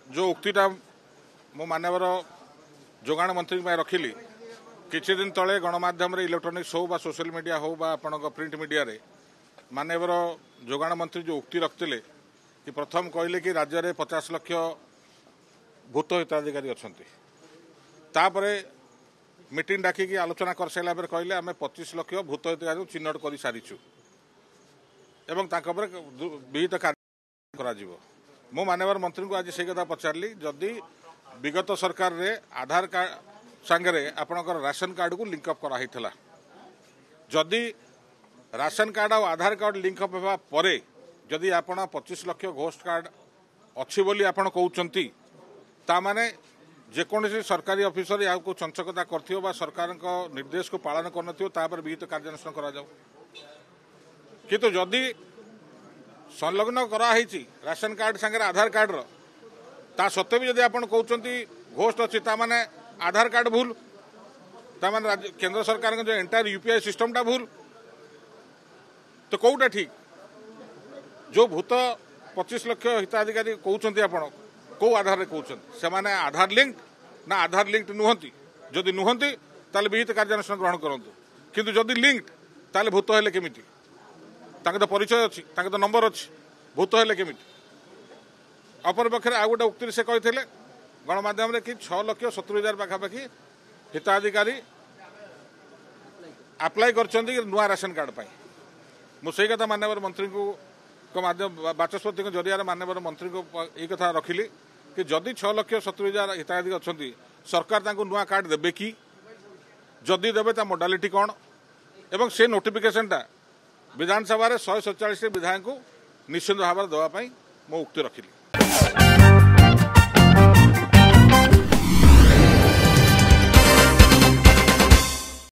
जो उक्तिटा मो मानवर जोगाण मंत्री रखिली किछि दिन तले गणमाध्यम इलेक्ट्रोनिक्स हो बा सोशल मीडिया हो बा आपण प्रिंट मीडिया रे मानवर जोगाण मंत्री जो उक्ति रखते कि प्रथम कहले कि राज्य में 50 लाख भूत हिताधिकारी अच्छा तापरे मीटिंग डाकिकी आलोचना कर सारा कहले आम 25 लाख भूत हिताधिकारी चिन्हट कर सारीचु एवं विहित कार्य मो मानवर मंत्री को आज से कथा पचारि जदि विगत सरकार रे आधार कार्ड सांगे आपणकर राशन कार्ड को लिंकअप कराइला जदि राशन कार्ड और आधार कार्ड लिंकअप होगा परे जदि आपण 25 लाख घोस्ट कार्ड अच्छी बोली आपण कहते तामाने जेकोसी सरकारी ऑफिसर या चंचकता कर सरकार निर्देश को पालन कर विहित कार्यानुष्ठान करा किंतु जदि संलग्न कराई राशन कार्ड सांगे आधार कार्ड ता सत्वे भी जदि आपण कहते घोस्ट अच्छी तामाने आधार कार्ड भूल तामाने केंद्र सरकार जो एंटायर यूपीआई सिस्टमटा भूल तो कौटा ठीक जो भूत 25 लाख हिताधिकारी कहते आपण कौ आधार कहते से माने आधार लिंक ना आधार लिंक नुहति जदि नुहति ताले विहित कार्यानुष्ठान ग्रहण करंतु किंतु जदि लिंक ताले भूत हेले केमिति ताके तो परिचय अच्छी ताके तो नंबर अच्छी भूत हेले केमिति अपर पक्षे आ गोटे उक्ति से कहते गणमाध्यम कि 6,70,000 पाखापाखि हिताधिकारी आप्लाय कर नुआ राशन कार्ड पाई मुझे कथा मानवर मंत्री को माध्यम बाचस्पति जरिया मानवर मंत्री को ये कथा रखिली कि जदि 6,70,000 हिताधिकारी अच्छा सरकार नुआ कार्ड देवे कि जदि देवे ता मोडालिटी कौन एवं से नोटिफिकेशनटा विधानसभा 147 विधायक को निश्चित भाव देवाई मो उक्ति रखिली।